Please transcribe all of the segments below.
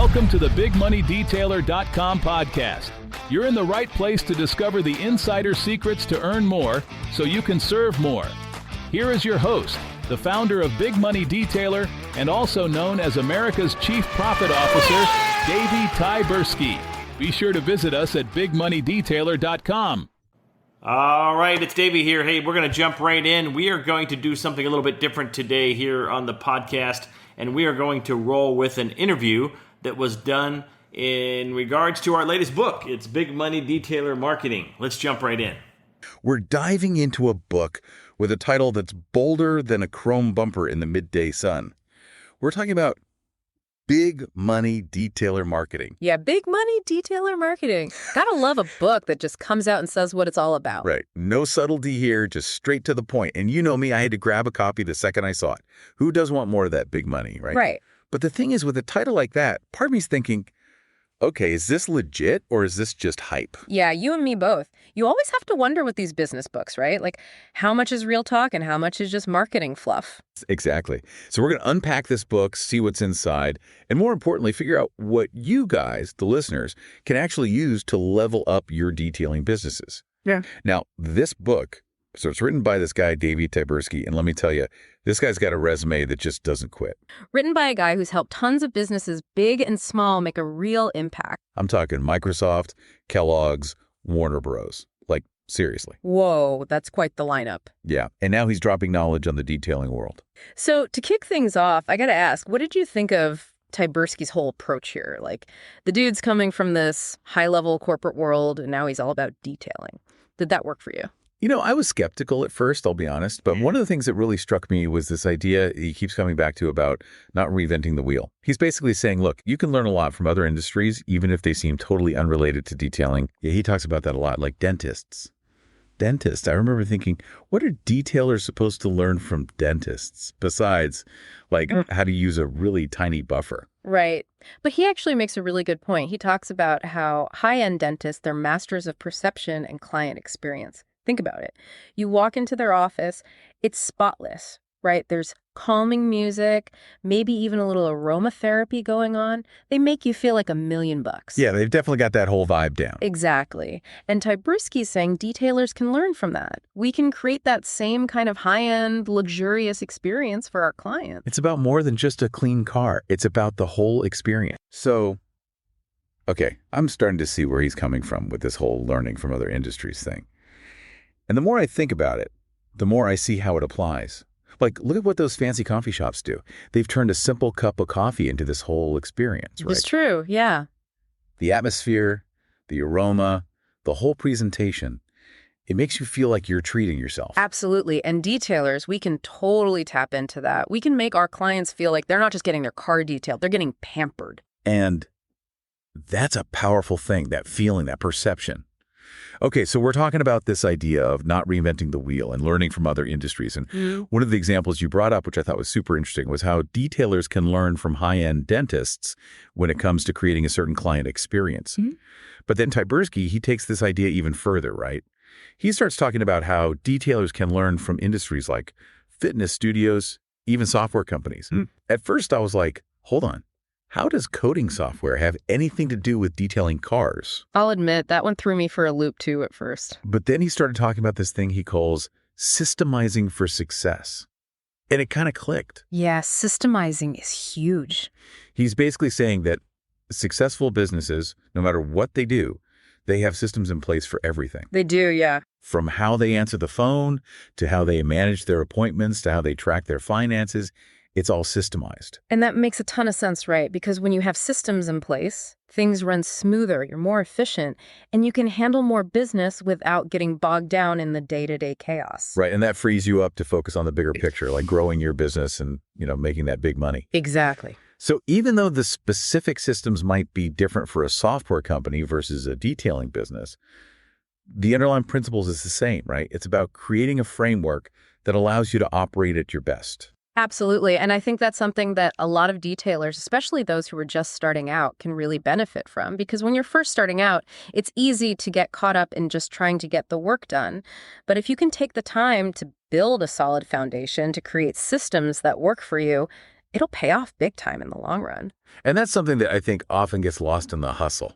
Welcome to the BigMoneyDetailer.com podcast. You're in the right place to discover the insider secrets to earn more so you can serve more. Here is your host, the founder of Big Money Detailer and also known as America's Chief Profit Officer, Davy Tyburski. Be sure to visit us at BigMoneyDetailer.com. All right, it's Davey here. Hey, we're going to jump right in. We are going to do something a little bit different today here on the podcast, and we are going to roll with an interview that was done in regards to our latest book. It's Big Money Detailer Marketing. Let's jump right in. We're diving into a book with a title that's bolder than a chrome bumper in the midday sun. We're talking about Big Money Detailer Marketing. Yeah, Big Money Detailer Marketing. Gotta love a book that just comes out and says what it's all about. Right. No subtlety here, just straight to the point. And you know me, I had to grab a copy the second I saw it. Who does want more of that big money, right? Right. But the thing is, with a title like that, part of me's thinking, okay, is this legit or is this just hype? Yeah, you and me both. You always have to wonder with these business books, right? Like, how much is real talk and how much is just marketing fluff? Exactly. So we're going to unpack this book, see what's inside, and more importantly, figure out what you guys, the listeners, can actually use to level up your detailing businesses. Yeah. Now, this book, so it's written by this guy, Davy Tyburski, and let me tell you, this guy's got a resume that just doesn't quit. Written by a guy who's helped tons of businesses, big and small, make a real impact. I'm talking Microsoft, Kellogg's, Warner Bros. Like, seriously. Whoa, that's quite the lineup. Yeah, and now he's dropping knowledge on the detailing world. So to kick things off, I gotta ask, what did you think of Tyburski's whole approach here? Like, the dude's coming from this high-level corporate world, and now he's all about detailing. Did that work for you? You know, I was skeptical at first, I'll be honest, but one of the things that really struck me was this idea he keeps coming back to about not reinventing the wheel. He's basically saying, look, you can learn a lot from other industries, even if they seem totally unrelated to detailing. Yeah, he talks about that a lot, like dentists. Dentists. I remember thinking, what are detailers supposed to learn from dentists besides, like, how to use a really tiny buffer? Right. But he actually makes a really good point. He talks about how high-end dentists, they're masters of perception and client experience. Think about it. You walk into their office, it's spotless, right? There's calming music, maybe even a little aromatherapy going on. They make you feel like $1,000,000. Yeah, they've definitely got that whole vibe down. Exactly. And Tyburski's saying detailers can learn from that. We can create that same kind of high-end, luxurious experience for our clients. It's about more than just a clean car. It's about the whole experience. So, okay, I'm starting to see where he's coming from with this whole learning from other industries thing. And the more I think about it, the more I see how it applies. Like, look at what those fancy coffee shops do. They've turned a simple cup of coffee into this whole experience, right? It's true, yeah. The atmosphere, the aroma, the whole presentation, it makes you feel like you're treating yourself. Absolutely. And detailers, we can totally tap into that. We can make our clients feel like they're not just getting their car detailed, they're getting pampered. And that's a powerful thing, that feeling, that perception. Okay, so we're talking about this idea of not reinventing the wheel and learning from other industries. And one of the examples you brought up, which I thought was super interesting, was how detailers can learn from high-end dentists when it comes to creating a certain client experience. But then Tyburski, he takes this idea even further, right? He starts talking about how detailers can learn from industries like fitness studios, even software companies. At first, I was like, hold on. How does coding software have anything to do with detailing cars? I'll admit, that one threw me for a loop, too, at first. But then he started talking about this thing he calls systemizing for success. And it kind of clicked. Yeah, systemizing is huge. He's basically saying that successful businesses, no matter what they do, they have systems in place for everything. They do, yeah. From how they answer the phone, to how they manage their appointments, to how they track their finances. It's all systemized. And that makes a ton of sense, right? Because when you have systems in place, things run smoother, you're more efficient, and you can handle more business without getting bogged down in the day-to-day chaos. Right, and that frees you up to focus on the bigger picture, like growing your business and, making that big money. Exactly. So even though the specific systems might be different for a software company versus a detailing business, the underlying principles is the same, right? It's about creating a framework that allows you to operate at your best. Absolutely. And I think that's something that a lot of detailers, especially those who are just starting out, can really benefit from. Because when you're first starting out, it's easy to get caught up in just trying to get the work done. But if you can take the time to build a solid foundation, to create systems that work for you, it'll pay off big time in the long run. And that's something that I think often gets lost in the hustle.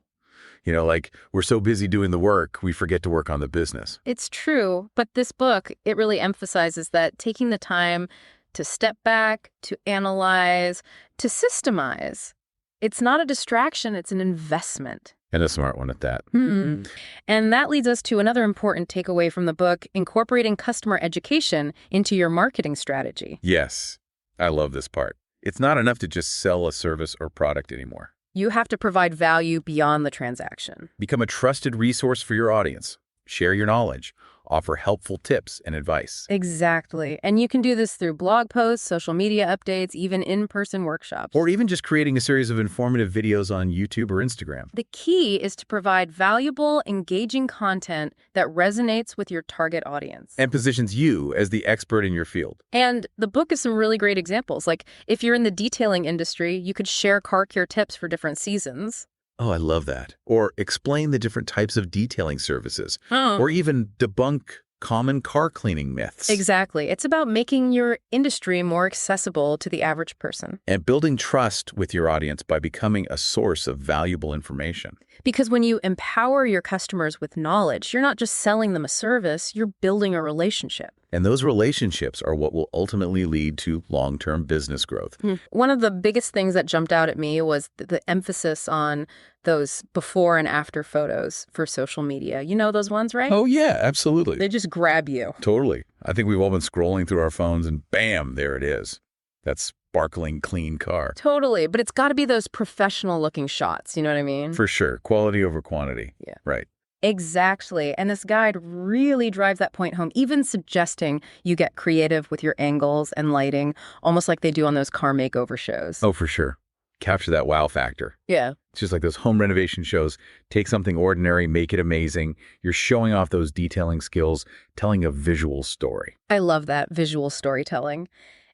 Like we're so busy doing the work, we forget to work on the business. It's true, but this book, it really emphasizes that taking the time to step back, to analyze, to systemize, it's not a distraction, it's an investment. And a smart one at that. Mm-hmm. And that leads us to another important takeaway from the book, incorporating customer education into your marketing strategy. Yes, I love this part. It's not enough to just sell a service or product anymore. You have to provide value beyond the transaction. Become a trusted resource for your audience. Share your knowledge. Offer helpful tips and advice. Exactly. And you can do this through blog posts, social media updates, even in-person workshops. Or even just creating a series of informative videos on YouTube or Instagram. The key is to provide valuable, engaging content that resonates with your target audience. And positions you as the expert in your field. And the book is some really great examples. Like if you're in the detailing industry, you could share car care tips for different seasons. Oh, I love that. Or explain the different types of detailing services. Oh. Or even debunk common car cleaning myths. Exactly. It's about making your industry more accessible to the average person. And building trust with your audience by becoming a source of valuable information. Because when you empower your customers with knowledge, you're not just selling them a service, you're building a relationship. And those relationships are what will ultimately lead to long-term business growth. One of the biggest things that jumped out at me was the emphasis on those before and after photos for social media. You know those ones, right? Oh, yeah, absolutely. They just grab you. Totally. I think we've all been scrolling through our phones and bam, there it is. That sparkling, clean car. Totally. But it's got to be those professional-looking shots. You know what I mean? For sure. Quality over quantity. Yeah. Right. Exactly. And this guide really drives that point home, even suggesting you get creative with your angles and lighting, almost like they do on those car makeover shows. Oh, for sure. Capture that wow factor. Yeah. It's just like those home renovation shows. Take something ordinary, make it amazing. You're showing off those detailing skills, telling a visual story. I love that, visual storytelling.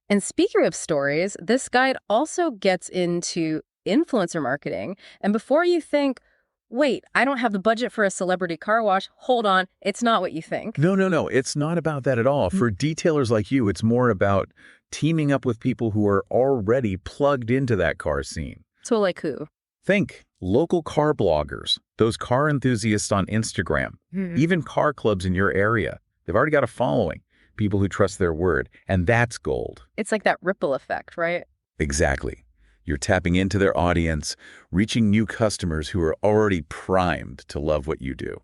And speaking of stories, this guide also gets into influencer marketing. And before you think, wait, I don't have the budget for a celebrity car wash, hold on, it's not what you think. No. It's not about that at all. For detailers like you, it's more about teaming up with people who are already plugged into that car scene. So like who? Think local car bloggers, those car enthusiasts on Instagram, even car clubs in your area. They've already got a following, people who trust their word, and that's gold. It's like that ripple effect, right? Exactly. You're tapping into their audience, reaching new customers who are already primed to love what you do.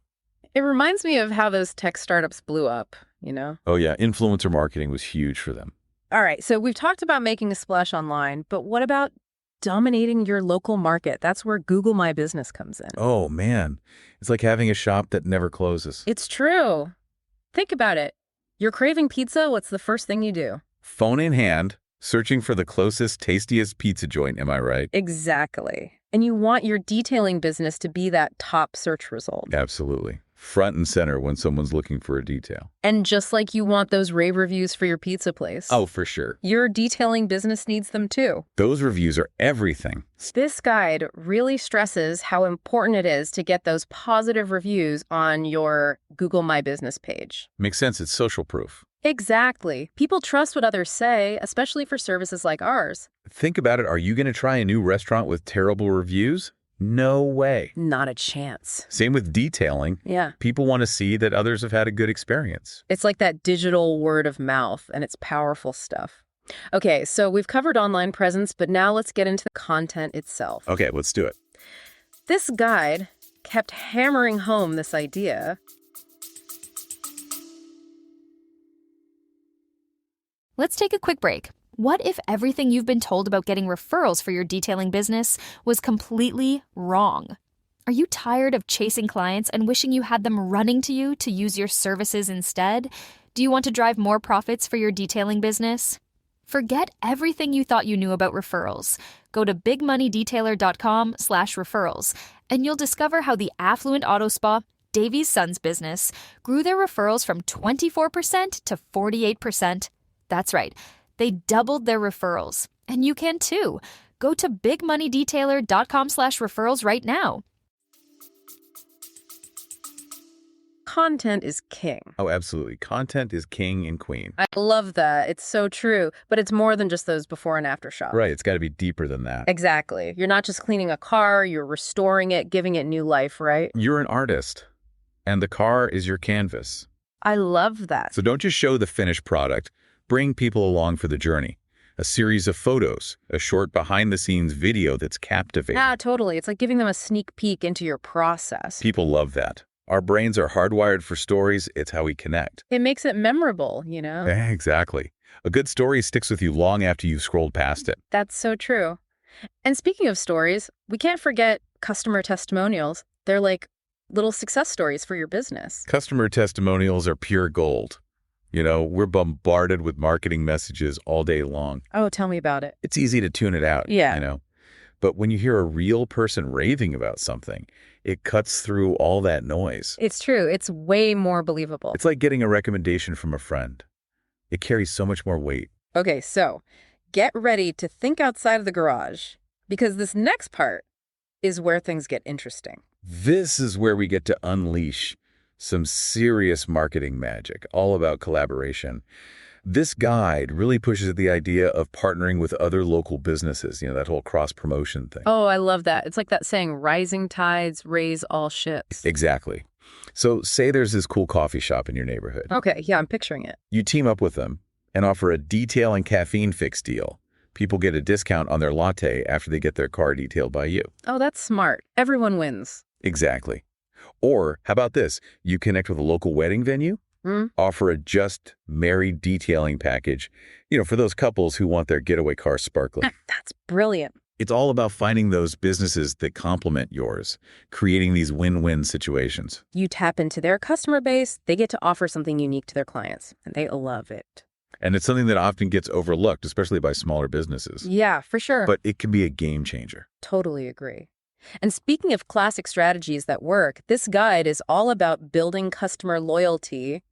It reminds me of how those tech startups blew up, you know? Oh yeah, influencer marketing was huge for them. All right, so we've talked about making a splash online, but what about dominating your local market? That's where Google My Business comes in. Oh man, it's like having a shop that never closes. It's true. Think about it. You're craving pizza, what's the first thing you do? Phone in hand, searching for the closest, tastiest pizza joint, am I right? Exactly. And you want your detailing business to be that top search result. Absolutely. Front and center when someone's looking for a detail. And just like you want those rave reviews for your pizza place. Oh, for sure. Your detailing business needs them too. Those reviews are everything. This guide really stresses how important it is to get those positive reviews on your Google My Business page. Makes sense. It's social proof. Exactly. People trust what others say, especially for services like ours. Think about it. Are you going to try a new restaurant with terrible reviews? No way. Not a chance. Same with detailing. Yeah. People want to see that others have had a good experience. It's like that digital word of mouth, and it's powerful stuff. Okay, so we've covered online presence, but now let's get into the content itself. Okay, let's do it. This guide kept hammering home this idea. Let's take a quick break. What if everything you've been told about getting referrals for your detailing business was completely wrong? Are you tired of chasing clients and wishing you had them running to you to use your services instead? Do you want to drive more profits for your detailing business? Forget everything you thought you knew about referrals. Go to bigmoneydetailer.com/referrals, and you'll discover how the affluent auto spa, Davy's Son's business, grew their referrals from 24% to 48%. That's right. They doubled their referrals. And you can too. Go to bigmoneydetailer.com/referrals right now. content is king. Oh, absolutely. Content is king and queen. I love that. It's so true. But it's more than just those before and after shots. Right. It's got to be deeper than that. Exactly. You're not just cleaning a car, you're restoring it, giving it new life, right? You're an artist, and the car is your canvas. I love that. So don't just show the finished product. Bring people along for the journey. A series of photos, a short behind-the-scenes video that's captivating. Ah, totally. It's like giving them a sneak peek into your process. People love that. Our brains are hardwired for stories. It's how we connect. It makes it memorable, you know? Exactly. A good story sticks with you long after you've scrolled past it. That's so true. And speaking of stories, we can't forget customer testimonials. They're like little success stories for your business. Customer testimonials are pure gold. You know, we're bombarded with marketing messages all day long. Oh, tell me about it. It's easy to tune it out, Yeah. you know. But when you hear a real person raving about something, it cuts through all that noise. It's true. It's way more believable. It's like getting a recommendation from a friend. It carries so much more weight. Okay, so get ready to think outside of the garage, because this next part is where things get interesting. This is where we get to unleash some serious marketing magic, all about collaboration. This guide really pushes the idea of partnering with other local businesses, you know, that whole cross-promotion thing. Oh, I love that. It's like that saying, rising tides raise all ships. Exactly. So say there's this cool coffee shop in your neighborhood. Okay, yeah, I'm picturing it. You team up with them and offer a detail and caffeine fix deal. People get a discount on their latte after they get their car detailed by you. Oh, that's smart. Everyone wins. Exactly. Or how about this? You connect with a local wedding venue, offer a just married detailing package, you know, for those couples who want their getaway car sparkling. That's brilliant. It's all about finding those businesses that complement yours, creating these win-win situations. You tap into their customer base, they get to offer something unique to their clients, and they love it. And it's something that often gets overlooked, especially by smaller businesses. Yeah, for sure. But it can be a game changer. Totally agree. And speaking of classic strategies that work, this guide is all about building customer loyalty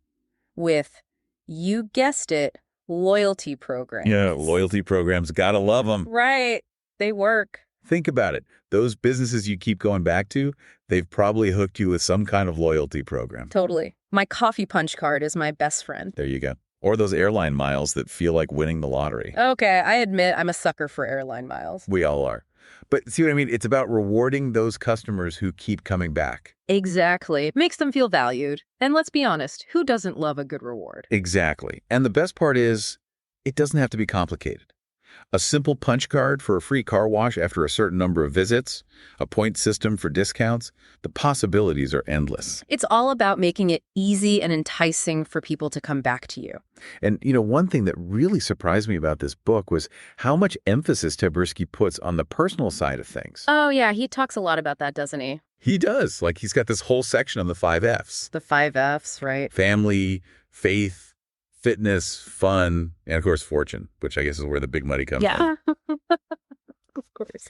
with, you guessed it, loyalty programs. Yeah, loyalty programs, gotta love them. Right. They work. Think about it. Those businesses you keep going back to, they've probably hooked you with some kind of loyalty program. Totally. My coffee punch card is my best friend. There you go. Or those airline miles that feel like winning the lottery. Okay, I admit I'm a sucker for airline miles. We all are. But see what I mean? It's about rewarding those customers who keep coming back. Exactly. It makes them feel valued. And let's be honest, who doesn't love a good reward? Exactly. And the best part is, it doesn't have to be complicated. A simple punch card for a free car wash after a certain number of visits, a point system for discounts, the possibilities are endless. It's all about making it easy and enticing for people to come back to you. And, you know, one thing that really surprised me about this book was how much emphasis Tyburski puts on the personal side of things. Oh, yeah, he talks a lot about that, doesn't he? He does. Like, he's got this whole section on the 5 Fs. The 5 Fs, right? Family, faith, fitness, fun, and of course, fortune, which I guess is where the big money comes from. Of course.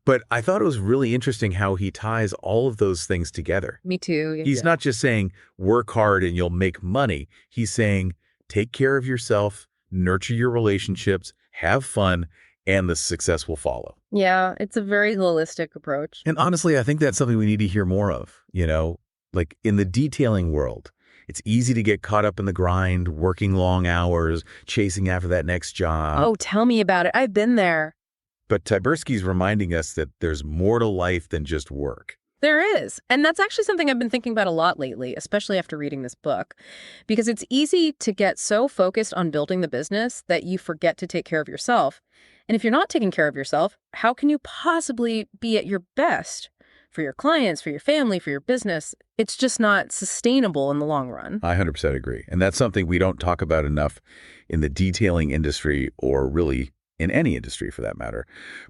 But I thought it was really interesting how he ties all of those things together. Me too. He's not just saying, work hard and you'll make money. He's saying, take care of yourself, nurture your relationships, have fun, and the success will follow. Yeah, it's a very holistic approach. And honestly, I think that's something we need to hear more of, you know, like in the detailing world. It's easy to get caught up in the grind, working long hours, chasing after that next job. Oh, tell me about it. I've been there. But Tyburski's reminding us that there's more to life than just work. There is. And that's actually something I've been thinking about a lot lately, especially after reading this book, because it's easy to get so focused on building the business that you forget to take care of yourself. And if you're not taking care of yourself, how can you possibly be at your best for your clients, for your family, for your business? It's just not sustainable in the long run. I 100% agree. And that's something we don't talk about enough in the detailing industry, or really in any industry for that matter.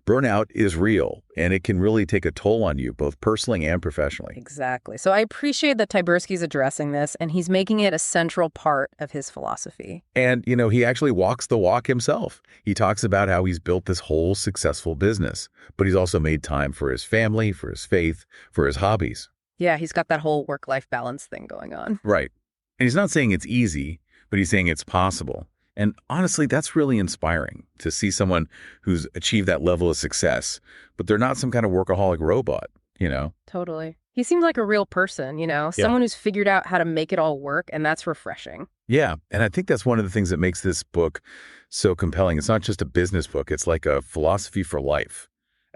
Burnout is real, and it can really take a toll on you, both personally and professionally. Exactly. So I appreciate that Tyburski's addressing this, and he's making it a central part of his philosophy. And, you know, he actually walks the walk himself. He talks about how he's built this whole successful business, but he's also made time for his family, for his faith, for his hobbies. Yeah, he's got that whole work-life balance thing going on. Right. And he's not saying it's easy, but he's saying it's possible. And honestly, that's really inspiring to see someone who's achieved that level of success, but they're not some kind of workaholic robot. you know? Totally. He seems like a real person, someone who's figured out how to make it all work, and that's refreshing. Yeah, and I think that's one of the things that makes this book so compelling. It's not just a business book. It's like a philosophy for life.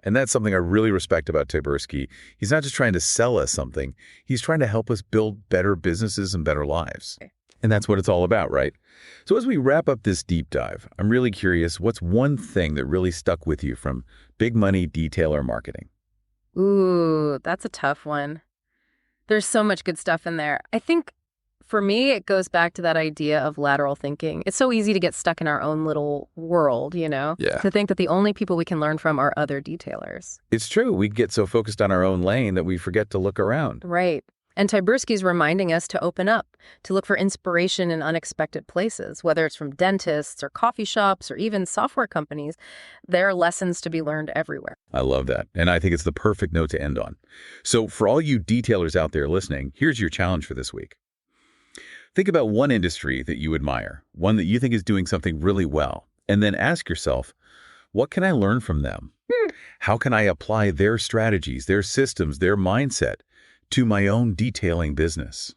And that's something I really respect about Tyburski. He's not just trying to sell us something. He's trying to help us build better businesses and better lives. And that's what it's all about, right? So as we wrap up this deep dive, I'm really curious, what's one thing that really stuck with you from big money detailer marketing? Ooh, that's a tough one. There's so much good stuff in there. I think for me, it goes back to that idea of lateral thinking. It's so easy to get stuck in our own little world, Yeah. to think that the only people we can learn from are other detailers. It's true. We get so focused on our own lane that we forget to look around. Right. And Tyburski's reminding us to open up, to look for inspiration in unexpected places, whether it's from dentists or coffee shops or even software companies. There are lessons to be learned everywhere. I love that. And I think it's the perfect note to end on. So for all you detailers out there listening, here's your challenge for this week. Think about one industry that you admire, one that you think is doing something really well, and then ask yourself, what can I learn from them? How can I apply their strategies, their systems, their mindset to my own detailing business?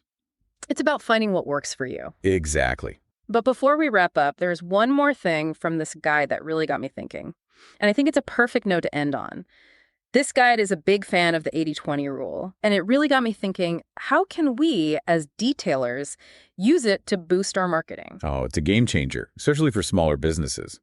It's about finding what works for you. Exactly. But before we wrap up, there's one more thing from this guide that really got me thinking. And I think it's a perfect note to end on. This guide is a big fan of the 80-20 rule, and it really got me thinking, how can we, as detailers, use it to boost our marketing? Oh, it's a game changer, especially for smaller businesses.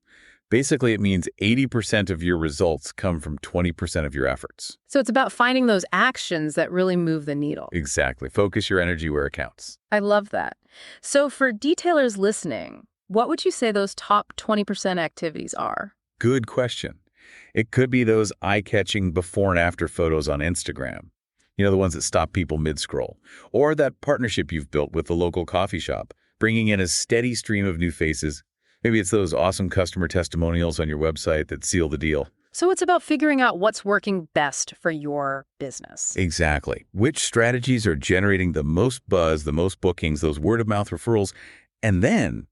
Basically, it means 80% of your results come from 20% of your efforts. So it's about finding those actions that really move the needle. Exactly. Focus your energy where it counts. I love that. So for detailers listening, what would you say those top 20% activities are? Good question. It could be those eye-catching before and after photos on Instagram. The ones that stop people mid-scroll. Or that partnership you've built with the local coffee shop, bringing in a steady stream of new faces. Maybe it's those awesome customer testimonials on your website that seal the deal. So it's about figuring out what's working best for your business. Exactly. Which strategies are generating the most buzz, the most bookings, those word-of-mouth referrals, and then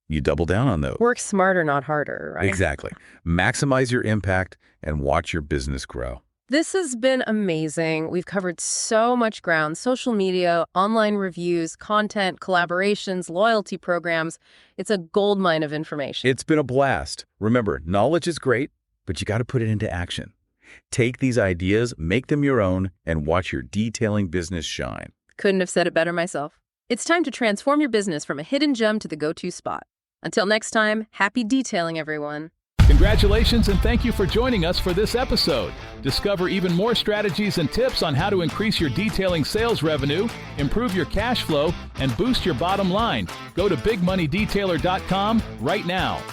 you double down on those. Work smarter, not harder, right? Exactly. Maximize your impact and watch your business grow. This has been amazing. We've covered so much ground: social media, online reviews, content, collaborations, loyalty programs. It's a goldmine of information. It's been a blast. Remember, knowledge is great, but you got to put it into action. Take these ideas, make them your own, and watch your detailing business shine. Couldn't have said it better myself. It's time to transform your business from a hidden gem to the go-to spot. Until next time, happy detailing, everyone. Congratulations and thank you for joining us for this episode. Discover even more strategies and tips on how to increase your detailing sales revenue, improve your cash flow, and boost your bottom line. Go to bigmoneydetailer.com right now.